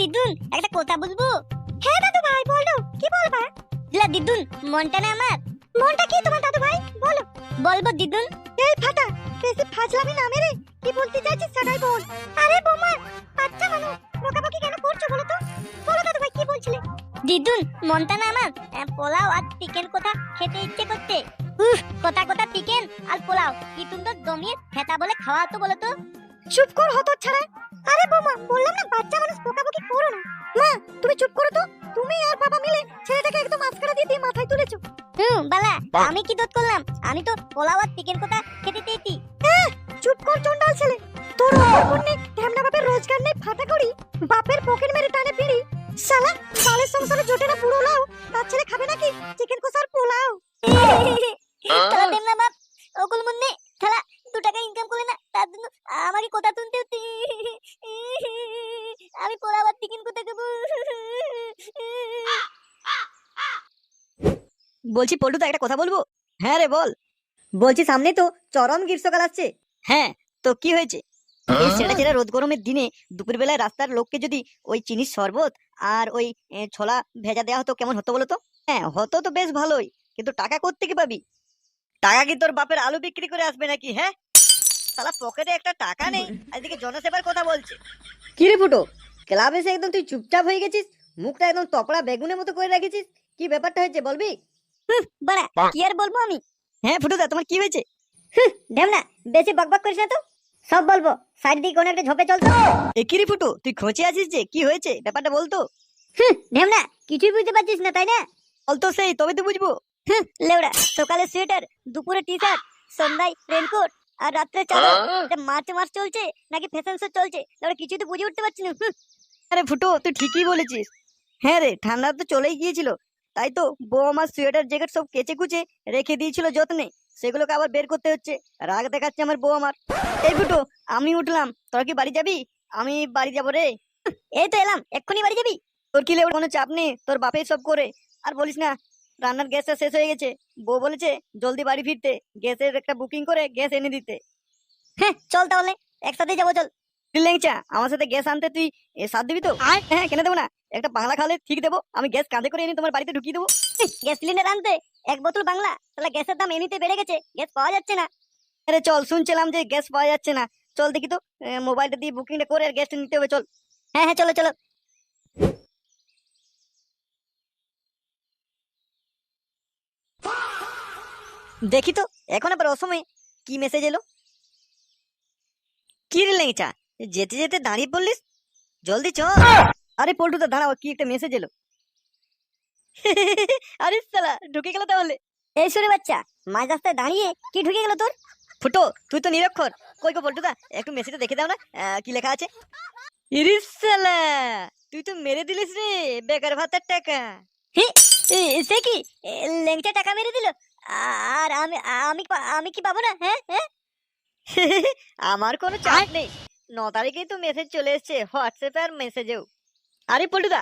দিদুন একটা কথা বলবো। হ্যাঁ দাদু ভাই বলো, কি বলবা? লা দিদুন, মনটা না আমার। মনটা কি তোমার দাদু ভাই? বলো। বলবো দিদুন। এই ফাটা, বেশি ফাজলামি না মেরে, কি বলতে চাইছিস সেটাই বল। আরে বোমা, বাচ্চা মানুষ বকাবকি কেন করছো বলো তো? বলো দাদু ভাই কি বলছিলে? দিদুন, মনটা না আমার পোলাও আর চিকেন কোথা খেতে ইচ্ছে করতে। কোথা কোথা চিকেন আর পোলাও কি সুন্দর জমিয়ে খেতা বলে খাওয়া তো বলো তো। চুপ কর হতো ছাড়া। আরে বোমা, বললাম না বাচ্চা মানুষ বকাবকি করো না। মা তুমি চুপ করো তো। তুমি আর বাবা মিলে ছেলেটাকে একদম মাস্কারা দিয়ে মাথায় তুলেছো। বালা, আমি কি দোষ করলাম? আমি তো পোলাও আর চিকেন কোথা খেতে চেয়েছি। চুপ কর চন্ডাল ছেলে। তোর ওপর নেই ঢ্যামনা বাপের রোজগার নেই ফাটা করি, বাপের পকেট মেরে টানে পিড়ি। শালা বালের সংসারে জোটে না পুরো লাও, তার ছেলে খাবে নাকি চিকেন কষা আর পোলাও? খেলা দেন না বাপ, ওগুল মুন্নে খেলা 2 টাকা ইনকাম করে না, তার জন্য আমাকে কোথা তুলতে হচ্ছে। আমি পোলাও আর চিকেন কোথা খাবো? বলছি পল্টু দা একটা কথা বলবো। হ্যাঁ রে বল। বলছি সামনে তো চরম গ্রীষ্মকাল আসছে। হ্যাঁ তো কি হয়েছে? এই ছেড়া ছেড়া রোদ গরমের দিনে দুপুর বেলায় রাস্তার লোককে যদি ওই চিনির শরবত আর ওই ছোলা ভেজা দেওয়া হতো কেমন হতো বলতো? হ্যাঁ হতো তো বেশ ভালোই, কিন্তু টাকা কোত্থেকে পাবি? টাকা কি তোর বাপের আলু বিক্রি করে আসবে নাকি? হ্যাঁ শালা পকেটে একটা টাকা নেই, এদিকে জনসেবার কথা বলছে। কি রে ফুটো, ক্লাব এসে একদম তুই চুপচাপ হয়ে গেছিস, মুখটা একদম তপড়া বেগুনের মতো করে রেখেছিস, কি ব্যাপারটা হয়েছে বলবি? বাড়া, কি আর বলবো আমি? হ্যাঁ ফুটুদা তোমার কি হয়েছে? ঢেমনা, বেশি বকবক করিস না তো। সব বলবো, সাইড দিয়ে কোন একটা ঝোপে চল তো। একিরি ফুটু, তুই খোঁচে আছিস যে, কি হয়েছে ব্যাপারটা বলতো? ঢেমনা, কিছুই বুঝতে পারছিস না তাই না? বলতো সেই তবে তো বুঝবো। লেওড়া, সকালে সোয়েটার, দুপুরে টি শার্ট, সন্ধ্যায় রেনকোট, আর রাত্রে চাদর। এটা মার্চ মাস চলছে নাকি ফ্যাশন শো চলছে? লেওড়া কিছুই তো বুঝে উঠতে পারছি না। আরে ফুটু তুই ঠিকই বলেছিস। হ্যাঁ রে, ঠান্ডা তো চলেই গিয়েছিল, তাই তো বউ আমার সোয়েটার জ্যাকেট সব কেচে কুচে রেখে দিয়েছিল যত্নে, সেগুলোকে আবার বের করতে হচ্ছে। রাগ দেখাচ্ছে আমার বউ আমার। এই ফুটু, আমি উঠলাম, তোরা কি বাড়ি যাবি? আমি বাড়ি যাবো রে। এই তো এলাম, এক্ষুনি বাড়ি যাবি? তোর কি লেবুর কোনো চাপ নেই, তোর বাপেই সব করে। আর বলিস না, রান্নার গ্যাসটা শেষ হয়ে গেছে, বউ বলেছে জলদি বাড়ি ফিরতে, গ্যাসের একটা বুকিং করে গ্যাস এনে দিতে। হ্যাঁ চল তাহলে, একসাথে যাবো চল। তুই ল্যাংচা, আমার সাথে গ্যাস আনতে তুই সাথ দিবি তো? হ্যাঁ কেন দেবো না, একটা বাংলা খালে ঠিক দেবো, আমি গ্যাস কাঁধে করে এনে তোমার বাড়িতে ঢুকিয়ে দেবো। গ্যাস সিলিন্ডার আনতে 1 বোতল বাংলা? তাহলে গ্যাসের দাম এমনিতে বেড়ে গেছে, গ্যাস পাওয়া যাচ্ছে না। আরে চল, শুনছিলাম যে গ্যাস পাওয়া যাচ্ছে না, চল দেখি তো, মোবাইলটা দিয়ে বুকিংটা করে আর গ্যাসটা নিতে হবে, চল। হ্যাঁ হ্যাঁ চলো চলো। দেখি তো এখন আবার অসময়ে কি মেসেজ এলো। কি রে ল্যাংচা, যেতে যেতে দাঁড়িয়ে পড়লিস, জলদি চল। আরে পল্টুদা দাঁড়াও, কি একটা মেসেজ এলো। আরে শালা ঢুকে গেল তাহলে। এই শুনে বাচ্চা, মাঝ রাস্তায় দাঁড়িয়ে কি ঢুকে গেল তোর? ফুটো তুই তো নিরক্ষর, কই গো পল্টুদা, একটু মেসেজটা দেখে দাও না, কি লেখা আছে। ইরিস শালা, তুই তো মেরে দিলিস রে বেকার ভাতার টাকা। সে কি? ল্যাংচা টাকা মেরে দিল, আর আমি আমি আমি কি পাবো না? হ্যাঁ হ্যাঁ। আমার কোনো চাপ নেই, 9 তারিখেই তো মেসেজ চলে এসেছে হোয়াটসঅ্যাপে আর মেসেজেও। আরে পল্টুদা,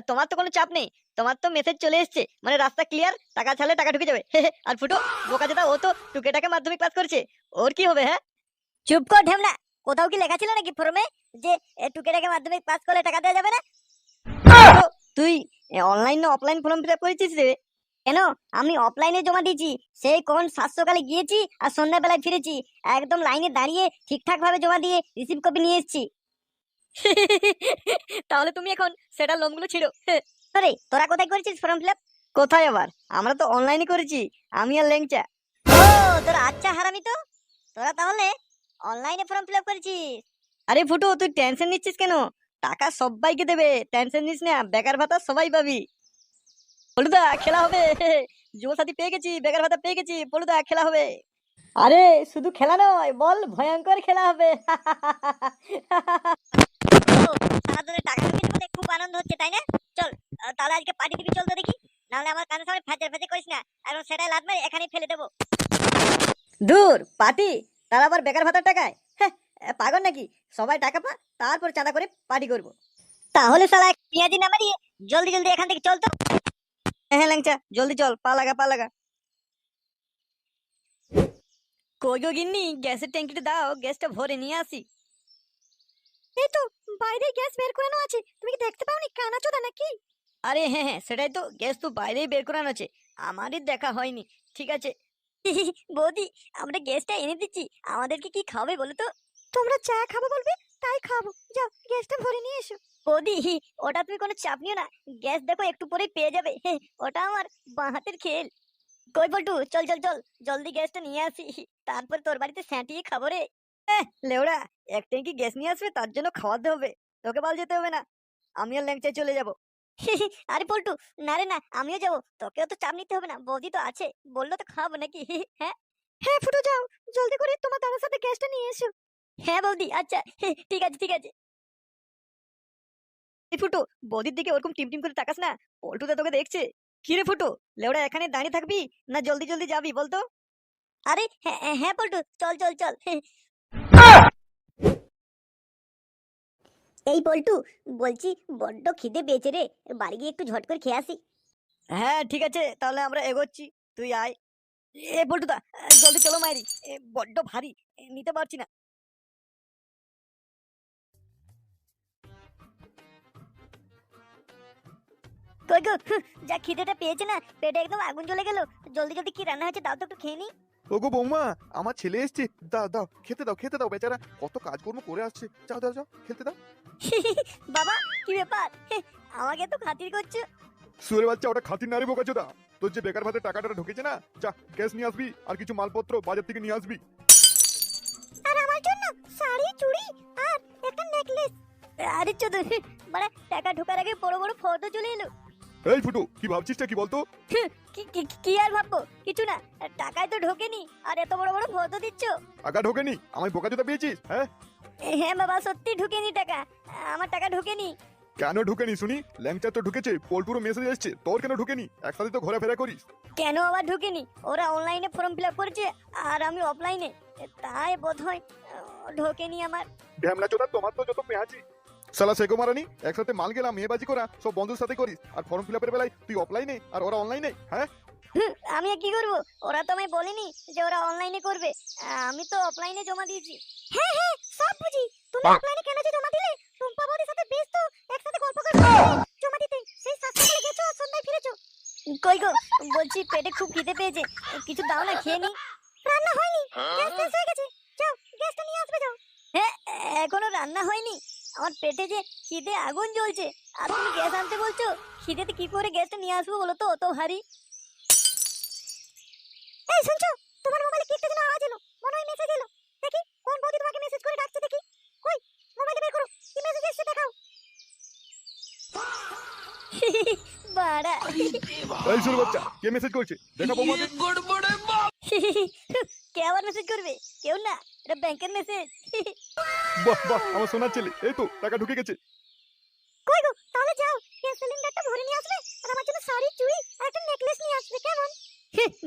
তোমার তো কোনো চাপ নেই, তোমার তো মেসেজ চলে এসেছে, মানে রাস্তা ক্লিয়ার, টাকা ছাড়লে টাকা ঢুকে যাবে। আর ফুটো বোকা যেটা, ও তো টুকেটাকে মাধ্যমিক পাস করেছে, ওর কি হবে? হ্যাঁ চুপ কর ঢেমনা, কোথাও কি লেখা ছিল নাকি ফর্মে যে টুকেটাকে মাধ্যমিক পাস করলে টাকা দেওয়া যাবে না? ফুটো, তুই অনলাইন না অফলাইন ফর্ম ফিল আপ করেছিস রে? কেন, আমি অফলাইনে জমা দিয়েছি, সেই কোন 7 সকালে গিয়েছি আর সন্ধ্যাবেলায় ফিরেছি, একদম লাইনে দাঁড়িয়ে ঠিকঠাক ভাবে জমা দিয়ে রিসিভ কপি নিয়ে এসেছি। তাহলে তুমি এখন সেটা লোমগুলো ছিড়ো। আরে তোরা কোথায় করেছিস ফর্ম ফিল আপ? কোথায় আবার, আমরা তো অনলাইনে করেছি, আমি আর ল্যাংচা। ও তোরা আচ্ছা হারামি তো, তোরা তাহলে অনলাইনে ফর্ম ফিল আপ করেছিস। আরে ফুটো তুই টেনশন নিচ্ছিস কেন, টাকা সবাইকে দেবে, টেনশন নিস না, বেকার ভাতা সবাই পাবি। পলুদা খেলা হবে, যুব সাথী পেয়ে গেছি, বেকার ভাতা পেয়ে গেছি, পলুদা খেলা হবে। আরে শুধু খেলা নয়, বল ভয়ঙ্কর খেলা হবে। ও, সারা ধরে টাকা ঢুকেছে বলে খুব আনন্দ হচ্ছে তাই না? চল, তাহলে আজকে পার্টি দিবি, চল তো দেখি। নাহলে আমার কানের সামনে ফ্যাচার ফ্যাচার করিস না, এখন সেটাই লাদ মেরে এখানেই ফেলে দেবো। দূর পার্টি, তার আবার বেকার ভাতার টাকায়? হ্যাঁ, পাগল নাকি, সবাই টাকা পা, তারপর চাঁদা করে পার্টি করবো। তাহলে শালা পেঁয়াজি না মারিয়ে জলদি জলদি এখান থেকে চল তো। হ্যাঁ হ্যাঁ ল্যাংচা, জলদি চল, পা লাগা পা লাগা। কই গো গিন্নি, গ্যাসের ট্যাঙ্কিটা দাও, গ্যাসটা ভরে নিয়ে আসি। এই তো বাইরে গ্যাস বের করানো আছে, তুমি কি দেখতে পাওনি? কানাচোদা নাকি? আরে হ্যাঁ হ্যাঁ, সেটাই তো, গ্যাস তো বাইরেই বের করানো আছে, আমারই দেখা হয়নি। ঠিক আছে। বৌদি, আমরা গ্যাসটা এনে দিচ্ছি, আমাদেরকে কি খাবে বলো তো? তোমরা চা খাবো বলবে, তাই খাবো। যাও গ্যাসটা ভরে নিয়ে এসো। বৌদি, ওটা তুমি কোনো চাপ নিও না, গ্যাস দেখো একটু পরেই পেয়ে যাবে। ওটা আমার বাঁ হাতের খেল। কই বল্টু, চল চল চল, জলদি গ্যাসটা নিয়ে আসি, তারপর তোর বাড়িতে স্যাঁটিয়ে খাবো রে। লেওড়া, এক ট্যাঙ্কি গ্যাস নিয়ে আসবে, তার জন্য খাওয়াতে হবে, তোকে বল যেতে হবে না, আমি আর ল্যাংচায় চলে যাবো। আরে পল্টু, না রে না, আমিও যাবো, তোকেও তো চাপ নিতে হবে না, বৌদি তো আছে, বললো তো খাবো নাকি। হ্যাঁ হ্যাঁ ফুটো, যাও জলদি করে তোমার দাদার সাথে গ্যাসটা নিয়ে এসো। হ্যাঁ বৌদি, আচ্ছা, ঠিক আছে ঠিক আছে। এই ফুটো, বৌদির দিকে ওরকম টিম টিম করে তাকাস না, পল্টুদা তোকে দেখছে। কি রে ফুটো, লেওড়া এখানে দাঁড়িয়ে থাকবি না জলদি জলদি যাবি বলতো? আরে হ্যাঁ হ্যাঁ পল্টু, চল চল চল। এই পল্টু, বলছি বড্ড খিদে পেয়েছে রে, বাড়ি গিয়ে একটু ঝট করে খেয়ে আসি। হ্যাঁ ঠিক আছে, তাহলে আমরা এগোচ্ছি, তুই আয়। এ পল্টুদা, জলদি চলো মাইরি, বড্ড ভারী, নিতে পারছি না। কই গো, যা খিদেটা পেয়েছে না, পেটে একদম আগুন জ্বলে গেল, জলদি জলদি কি রান্না হয়েছে দাও তো একটু খেয়ে নি। ওগো বৌমা, আমার ছেলে এসছে, দাও দাও খেতে দাও বেচারা কত কাজকর্ম করে আসছে, যাও দাও যাও খেতে দাও। বাবা, কি ব্যাপার, আমাকে তো খাতির করছো? সুরের বাচ্চা, ওটা খাতির নারী বোকাচোদা, তোর যে বেকার ভাতে টাকাটা ঢুকেছে না, যা গ্যাস নিয়ে আসবি আর কিছু মালপত্র বাজার থেকে নিয়ে আসবি। আর আমার জন্য শাড়ি, চুড়ি আর একটা নেকলেস। আরে চোদন, মানে টাকা ঢোকার আগে বড় বড় ফটো চলে এলো। এই ফুটু, কি ভাবছিসটা কি বলতো? কি আর ভাববো, কিছু না, টাকায় তো ঢোকেনি আর এত বড় বড় ফটো দিচ্ছ। টাকা ঢোকেনি, আমায় বোকাচোদা পেয়েছিস? হ্যাঁ হ্যাঁ বাবা, সত্যি ঢুকেনি টাকা, আমার টাকা ঢোকেনি। কেন ঢুকেনি শুনি? ল্যাংচা তো ঢুকেছে, পোল্টুরও মেসেজ এসছে, তোর কেন ঢুকেনি? একসাথে তো ঘোরাফেরা করিস। কেন আবার ঢুকেনি? ওরা অনলাইনে ফর্ম ফিল আপ করেছে আর আমি অফলাইনে, তাই বোধহয় ঢোকেনি আমার। ঢ্যামলা চোদা, তোমার তো যত পেঁয়াজি। শালা সেগো মারানি, একসাথে মাল গেলাম মেয়েবাজি করা সব বন্ধুর সাথে করিস, আর ফর্ম ফিল আপের বেলায় তুই অফলাইনে আর ওরা অনলাইনে। হ্যাঁ আমি আর কি করবো, ওরা তো আমায় বলেনি যে ওরা অনলাইনে করবে, আমি তো অফলাইনে জমা দিয়েছি। হ্যাঁ হ্যাঁ, সব বুঝি। তুমি অফলাইনে কেন যে জমা দিলে? টুম্পা বৌদির সাথে বেশ তো একসাথে গল্প করে জমা দিতে। সেই সকালে গেছো আর সন্ধ্যায় ফিরেছো। কই গো, বলছি পেটে খুব খিদে পেয়েছে, কিছু দাও না, খেয়ে নি। রান্না হয়নি, গ্যাস শেষ হয়ে গেছে। যাও গ্যাসটা নিয়ে আসবে, যাও। হ্যাঁ, এখনো রান্না হয়নি, আমার পেটে যে খিদে আগুন জ্বলছে, আর তুমি গ্যাস আনতে বলছো? খিদেতে কি করে গ্যাসটা নিয়ে আসবো বলো তো, অত ভারী। এই শুনছো, তোমার মোবাইলে কি একটা যেন আওয়াজ এলো, মনে হয় মেসেজ এলো। দেখি কোন বৌদি তোমাকে মেসেজ করে ডাকছে, দেখি। কই, মোবাইলে বের করো, কি মেসেজ এসেছে দেখাও। বাড়া, এই সুরের বাচ্চা, কে মেসেজ করছে দেখা বৌমাকে। কে আবার মেসেজ করবে? কেউ না, এটা ব্যাংকের মেসেজ। বাহ বাহ, আমার সোনার ছেলে, এই তো টাকা ঢুকে গেছে। কই গো, তাহলে যাও গ্যাস সিলিন্ডারটা ভরে নিয়ে আসবে আর আমার জন্য শাড়ি, চুড়ি আর একটা নেকলেস নিয়ে আসবে, কেমন?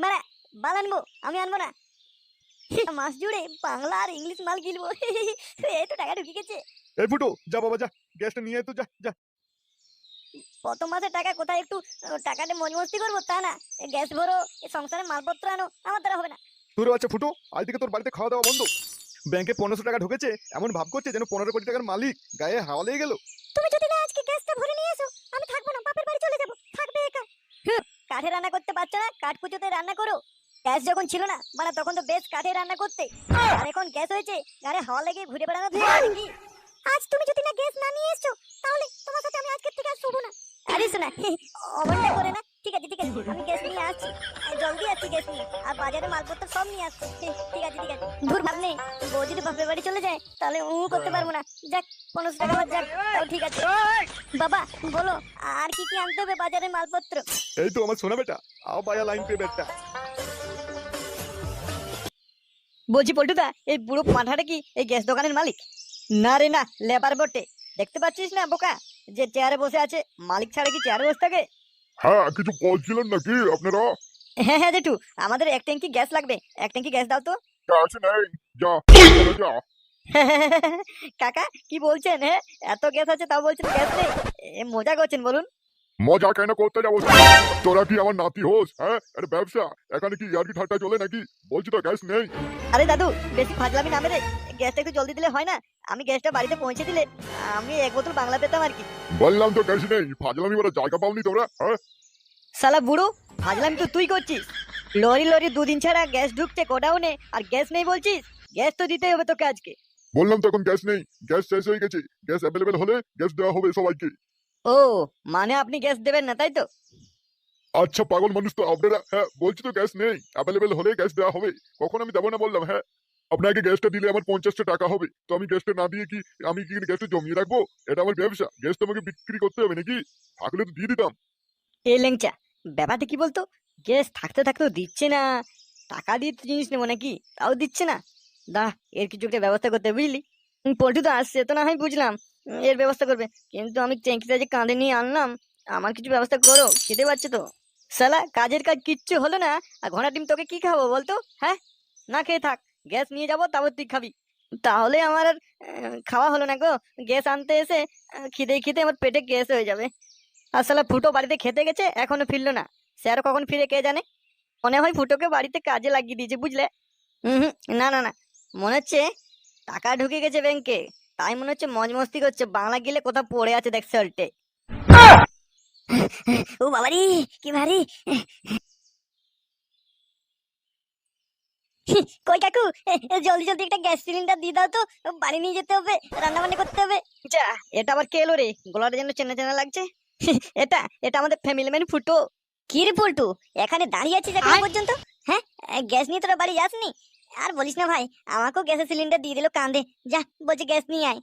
মারা, বাল আনবো, আমি আনবো না। মাস জুড়ে বাংলা আর ইংলিশ মাল কিনবো। এই তো টাকা ঢুকে গেছে। এই ফুটো, যা বাবা যা, গ্যাসটা নিয়ে আয় তো, যা যা। প্রথম মাসে টাকা কোথায় একটু টাকাতে মজ মস্তি করবো তা না, গ্যাস ভরো, সংসারে মালপত্র আনো, আমার দ্বারা হবে না। সুরের বাচ্চা ফুটো, আজ থেকে তোর বাড়িতে খাওয়া দাওয়া বন্ধ। ব্যাংকে 1500 টাকা ঢুকেছে, এমন ভাব করছে যেন 15 কোটি টাকার মালিক, গায়ে হাওয়া লেগে গেল। তুমি যদি না আজকে গ্যাসটা ভরে নিয়ে এসো, আমি থাকবো না, বাপের বাড়ি চলে যাবো, থাকবে একা। কাঠে রান্না করতে পারছো না, কাঠ কুচোতে রান্না করো। গ্যাস যখন ছিল না মানে তখন তো বেশ কাঠে রান্না করতে, আর এখন গ্যাস হয়েছে, গায়ে হাওয়া লেগে ঘুরে বেড়ানো কি? আজ তুমি যদি না গ্যাস না নিয়ে এসছো, তাহলে তোমার সাথে আমি আজকের থেকে আর শুবো না। আরে শোনা, অমনটা করে না। ঠিক আছে ঠিক আছে, আমি গ্যাস নিয়ে আসছি, জলদি আসছি গ্যাস নিয়ে, আর বাজারে মালপত্র সব নিয়ে আসছি। ঠিক আছে ঠিক আছে, ধুর ভাব নেই, বউ যদি বাপের বাড়ি চলে যায় তাহলে করতে পারবো না। যাক, 1500 টাকা আমার যাক, তাও ঠিক আছে। বাবা বলো, আর কি কি আনতে হবে বাজারে মালপত্র? এই তো আমার সোনা বেটা, আও বায়া লাইন পে বেটা। বলছি পল্টুদা, এই বুড়ো পাঁঠাটা কি এই গ্যাস দোকানের মালিক? না রে না, লেবার বটে। দেখতে পাচ্ছিস না বোকা, যে চেয়ারে বসে আছে, মালিক ছাড়া কি চেয়ারে বসে থাকে? হ্যাঁ, কিছু বলছিলেন নাকি আপনারা? হ্যাঁ হ্যাঁ জেঠু, আমাদের এক ট্যাঙ্কি গ্যাস লাগবে, এক ট্যাঙ্কি গ্যাস দাও তো। গ্যাস নেই, যা যা। কাকা কি বলছেন? হ্যাঁ, এত গ্যাস আছে তাও বলছেন গ্যাস নেই, মজা করছেন বলুন। মজা কেন করতে যাবো? তোরা কি আমার নাতি হোস? হ্যাঁ, এটা ব্যবসা, এখানে কি ইয়ার্কি ঠাট্টা চলে নাকি? বলছি তো গ্যাস নেই। আরে দাদু, বেশি ফাজলামি না মেরে গ্যাসটা একটু জলদি দিলে হয় না? আমি গ্যাসটা বাড়িতে পৌঁছে দিলে আমি এক বোতল বাংলা পেতাম আর কি। বললাম তো গ্যাস নেই, ফাজলামি বলে জায়গা পাওনি তোমরা, হ্যাঁ? শালা বুড়ো, ফাজলামি তো তুই করছিস। লরি লরি দুদিন ছাড়া গ্যাস ঢুকছে গোডাউনে, আর গ্যাস নেই বলছিস? গ্যাস তো দিতেই হবে তোকে আজকে। বললাম তো এখন গ্যাস নেই, গ্যাস শেষ হয়ে গেছে। গ্যাস অ্যাভেলেবেল হলে গ্যাস দেওয়া হবে সবাইকে। ও, মানে আপনি গ্যাস দেবেন না, তাই তো? আচ্ছা পাগল মানুষ তো আপনারা, হ্যাঁ বলছি তো গ্যাস নেই, অ্যাভেলেবেল হলে গ্যাস দেওয়া হবে। কখন আমি দেবো না বললাম? হ্যাঁ, আপনাকে গ্যাসটা দিলে আমার 50টা টাকা হবে, তো আমি গ্যাসটা না দিয়ে কি আমি কি গ্যাসটা জমিয়ে রাখবো? এটা আমার ব্যবসা, গ্যাস তো আমাকে বিক্রি করতে হবে নাকি? থাকলে তো দিয়ে দিতাম। এই ল্যাংচা, ব্যাপারটা কি বলতো? গ্যাস থাকতে থাকতেও দিচ্ছে না, টাকা দিয়ে তো জিনিস নেবো নাকি, তাও দিচ্ছে না। দাঁড়া, এর কিছু একটা ব্যবস্থা করতে হবে, বুঝলি? পল্টু তো আসছে, তো না হয় বুঝলাম এর ব্যবস্থা করবে, কিন্তু আমি ট্যাঙ্কিটা যে কাঁধে নিয়ে আনলাম, আমার কিছু ব্যবস্থা করো, খেতে পাচ্ছে তো। শালা কাজের কাজ কিচ্ছু হলো না, আর ঘোড়া ডিম তোকে কি খাবো বলতো? হ্যাঁ, না খেয়ে থাক, গ্যাস নিয়ে যাবো, তারপর তুই খাবি। তাহলে আমার আর খাওয়া হলো না গো। গ্যাস আনতে এসে খিদে খিদে আমার পেটে গ্যাস হয়ে যাবে। আর শালা ফুটো বাড়িতে খেতে গেছে, এখনো ফিরলো না। সে আর কখন ফিরে কে জানে। মনে হয় ফুটোকে বাড়িতে কাজে লাগিয়ে দিয়েছে, বুঝলে? হুম, না না না, মনে হচ্ছে টাকা ঢুকে গেছে ব্যাংকে, তাই মনে হচ্ছে মজ মস্তি করছে, বাংলা গেলে কোথাও পড়ে আছে দেখ শর্টে। ও বাবারি, কি ভারী। কই কাকু, জলদি জলদি একটা গ্যাস সিলিন্ডার দিয়ে দাও তো, বাড়ি নিয়ে যেতে হবে, রান্না বান্না করতে হবে। যা, এটা আবার কে এলো রে? গলাটা যেন চেনা চেনা লাগছে। এটা এটা আমাদের ফ্যামিলি ম্যান ফুটো। কি রে পল্টু, এখানে দাঁড়িয়ে আছিস এখন পর্যন্ত? হ্যাঁ, গ্যাস নিয়ে তোরা বাড়ি যাসনি? আর বলিস না ভাই, আমাকেও গ্যাসের সিলিন্ডার দিয়ে দিল কাঁধে। যা, বলছে গ্যাস নিয়ে আয়।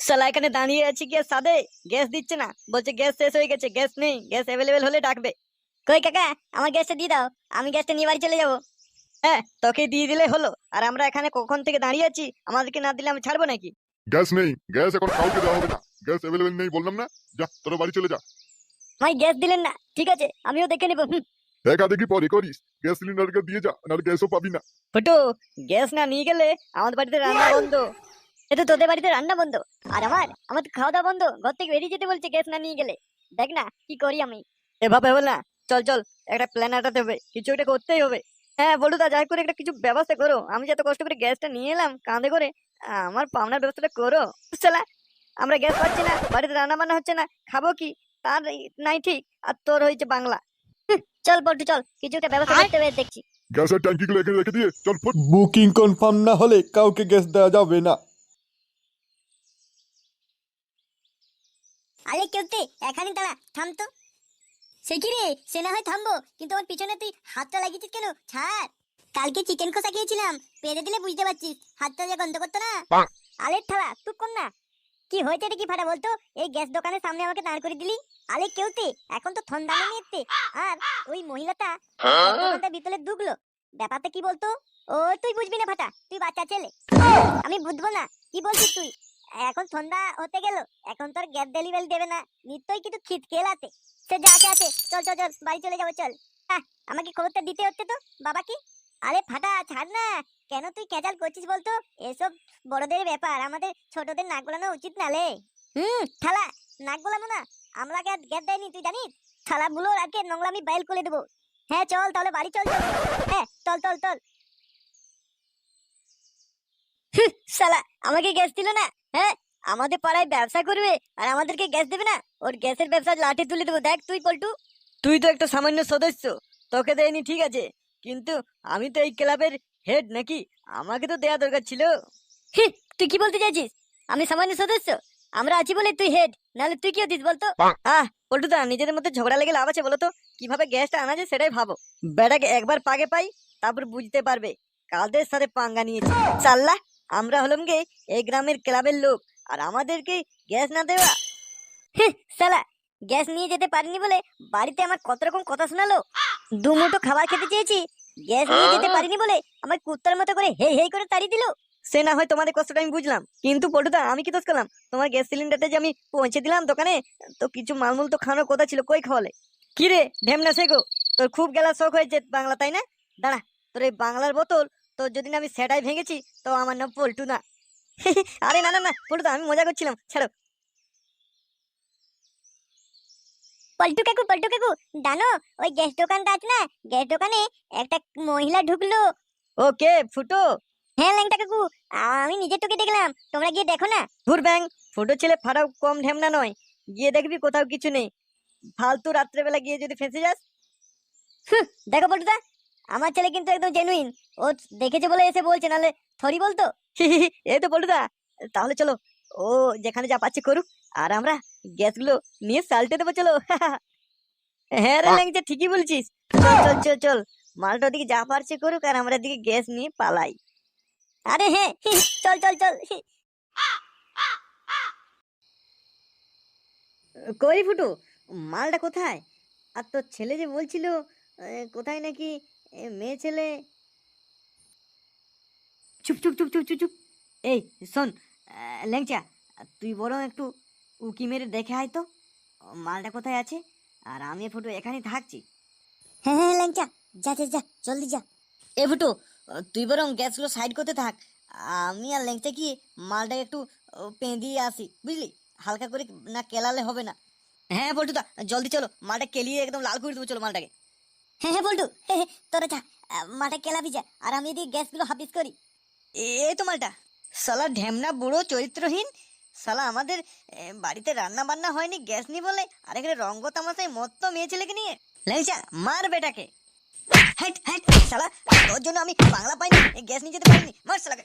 শালা এখানে দাঁড়িয়ে আছি গ্যাস সাদে, গ্যাস দিচ্ছে না, বলছে গ্যাস শেষ হয়ে গেছে, গ্যাস নেই, গ্যাস অ্যাভেলেবেল হলে ডাকবে। কই কাকা, আমার গ্যাসটা দিয়ে দাও, আমি গ্যাসটা নিয়ে বাড়ি চলে যাবো। হ্যাঁ, তোকে দিয়ে দিলে হলো, আর আমরা এখানে কখন থেকে দাঁড়িয়ে আছি, আমাদেরকে না দিলে আমি ছাড়বো নাকি? গ্যাস নেই, গ্যাস এখন কাউকে দেওয়া হবে না, গ্যাস অ্যাভেলেবেল নেই বললাম না? যা তোরা বাড়ি চলে যা। ভাই গ্যাস দিলেন না, ঠিক আছে, আমিও দেখে নেবো। দেখা দেখি পরে করিস, গ্যাস সিলিন্ডারকে দিয়ে যা, নাহলে গ্যাসও পাবি না। ফুটো, গ্যাস না নিয়ে গেলে আমাদের বাড়িতে রান্না বন্ধ। এটা তোদের বাড়িতে রান্না বন্ধ, আর আমার তো খাওয়া দাওয়া বন্ধ। ঘর থেকে বেরিয়ে যেতে বলছে গ্যাস না নিয়ে গেলে। দেখ না কি করি আমি। এভাবে বল না, চল চল, একটা প্ল্যান আটাতে হবে, কিছু একটা করতেই হবে। হ্যাঁ বলুদা, যাই করে একটা কিছু ব্যবস্থা করো। আমি যে এত কষ্ট করে গ্যাসটা নিয়ে এলাম কাঁধে করে, আমার পাওনার ব্যবস্থাটা করো। শালা, আমরা গ্যাস পাচ্ছি না, বাড়িতে রান্না বান্না হচ্ছে না, খাবো কি তার নাই ঠিক, আর তোর হয়েছে বাংলা। চল পল্টু চল, কিছু একটা ব্যবস্থা করতে হবে দেখছি। গ্যাসের ট্যাঙ্কিগুলো এখানে রেখে দিয়ে চল ফুট। বুকিং কনফার্ম না হলে কাউকে গ্যাস দেওয়া যাবে না। আরে কেউ তে, এখানে দাঁড়া, থাম তো। সে কি রে, সে না হয় থামবো, কিন্তু আমার পিছনে তুই হাতটা লাগিয়েছিস কেন? ছাড়। কালকে চিকেন কষা খেয়েছিলাম, পেরে দিলে বুঝতে পারছিস, হাতটা যে গন্ধ করতো না। আলে থালা, তুই কর না। কি হয়েছে এটা, কি ফাটা বলতো? এই গ্যাস দোকানের সামনে আমাকে দাঁড় করে দিলি। আলে কেউ তে, এখন তো ঠান্ডা নেমে এসছে, আর ওই মহিলাটা দোকানটার ভিতরে ঢুকলো। ব্যাপারটা কি বলতো? ও তুই বুঝবি না ফাটা, তুই বাচ্চা ছেলে। আমি বুঝবো না, কি বলছিস তুই? এখন সন্ধ্যা হতে গেল, এখন তোর গ্যাস ডেলিভারি দেবে না, নিশ্চয়ই কিছু খিট খেলাতে। সে যা আছে আছে, চল চল চল, বাড়ি চলে যাবো চল। আমাকে খবরটা দিতে হচ্ছে তো, বাবা কি। আরে ফাটা ছাড় না, কেন তুই ক্যাচাল করছিস বলতো? এসব বড়দের ব্যাপার, আমাদের ছোটদের নাক গলানো উচিত না লে। থালা, নাক গলানো না, আমরা গ্যাস দেয়নি তুই জানিস? থালা বুলো রাখে নোংরামি বাইল করে দেবো। হ্যাঁ চল তাহলে বাড়ি চল চল। হ্যাঁ চল চল চল। শালা আমাকে গ্যাস দিল না। হ্যাঁ, আমাদের পাড়ায় ব্যবসা করবে আর আমাদেরকে গ্যাস দেবে না? ওর গ্যাসের ব্যবসা লাঠি তুলে দেবো, দেখ তুই পল্টু। তুই তো একটা সামান্য সদস্য, তোকে দেয়নি ঠিক আছে, কিন্তু আমি তো এই ক্লাবের হেড নাকি, আমাকে তো দেয়া দরকার ছিল। তুই কি বলতে চাইছিস? আমি সামান্য সদস্য? আমরা আছি বলে তুই হেড, নাহলে তুই কি হতিস বলতো? পল্টুদা, নিজেদের মধ্যে ঝগড়া লেগে লাভ আছে বলতো? কিভাবে গ্যাসটা আনা যায় সেটাই ভাবো। বেটাকে একবার পাগে পাই, তারপর বুঝতে পারবে কাদের সাথে পাঙ্গা নিয়েছে। চাল্লা, আমরা হলাম গে এই গ্রামের ক্লাবের লোক, আর আমাদেরকে গ্যাস না দেওয়া। শালা, গ্যাস নিয়ে যেতে পারিনি বলে বাড়িতে আমার কত রকম কথা শোনালো। দুমুঠো খাবার খেতে চেয়েছি, গ্যাস নিয়ে যেতে পারিনি বলে আমার কুত্তার মতো করে হেই হেই করে তাড়িয়ে দিল। সে না হয় তোমাদের কষ্টটা আমি বুঝলাম, কিন্তু পল্টুদা আমি কি দোষ করলাম? তোমার গ্যাস সিলিন্ডারটা যে আমি পৌঁছে দিলাম দোকানে, তো কিছু মালমূল তো খাওয়ানোর কথা ছিল, কই খাওয়ালে? কি রে ঢেমনা শেখো, তোর খুব গেলা শখ হয়েছে বাংলা তাই না? দাঁড়া, তোর এই বাংলার বোতল, তোর যদি না আমি সেটাই ভেঙেছি, তো আমার নাম পল্টু না। আরে না না না পল্টুদা, আমি মজা করছিলাম, ছাড়ো। পল্টু কাকু, পল্টু কাকু, জানো ওই গ্যাস দোকানটা আছে না, গ্যাস দোকানে একটা মহিলা ঢুকলো। ওকে ফুটো, হ্যাঁ ল্যাংটা কাকু, আমি নিজের চোখে দেখলাম, তোমরা গিয়ে দেখো না। ঘুর ব্যাং, ফুটো ছেলে ফাটাও কম ঢেমনা নয়, গিয়ে দেখবি কোথাও কিছু নেই। ফালতু রাত্রেবেলা গিয়ে যদি ফেঁসে যাস। দেখো পল্টুদা, আমার ছেলে কিন্তু একদম জেনুইন, ও দেখেছে বলে এসে বলছে, নাহলে থরি বলতো। এই তো বলুদা, তাহলে চলো, ও যেখানে যা পাচ্ছে করুক, আর আমরা গ্যাসগুলো নিয়ে সাল্টে দেবো, চলো। হ্যাঁ রে ল্যাংচা, ঠিকই বলছিস। চল চল চল চল, মালটা ওদিকে যা পারছে করুক, আর আমরা দিকে গ্যাস নিয়ে পালাই। আরে হ্যাঁ, চল চল চল। কই ফুটো, মালটা কোথায়? আর তোর ছেলে যে বলছিল কোথায় নাকি মেয়ে ছেলে। চুপ চুপ চুপ চুপ চুপ চুপ। এই শোন, ল্যাংচা, তুই বরং একটু উকি মেরে দেখে আয় তো মালটা কোথায় আছে, আর আমি ফুটো এখানেই থাকছি। হ্যাঁ হ্যাঁ ল্যাংচা, যা যা যা, জলদি যা। এ ফুটো, তুই বরং গ্যাসগুলো সাইড করতে থাক, আমি আর ল্যাংচা কি মালটাকে একটু পেঁদিয়ে আসি, বুঝলি? হালকা করে না কেলালে হবে না। হ্যাঁ পল্টুদা, জলদি চলো, মালটা কেলিয়ে একদম লাল করে দেবো, চলো মালটাকে। হ্যাঁ হ্যাঁ পল্টু, তোরা যা, মাঠে কেলাবি যা, আর আমি এদিকে গ্যাসগুলো হাফিস করি। এই তো মালটা, শালা ঢ্যামনা বুড়ো চরিত্রহীন, শালা আমাদের বাড়িতে রান্না বান্না হয়নি গ্যাস নি বলে, আর এখানে রঙ্গ তামাশায় মত্ত মেয়ে ছেলেকে নিয়ে। ল্যাংচা, মার বেটাকে। হ্যাট হ্যাট, শালা তোর জন্য আমি বাংলা পাইনি, গ্যাস নিয়ে যেতে পারিনি, মার শালাকে।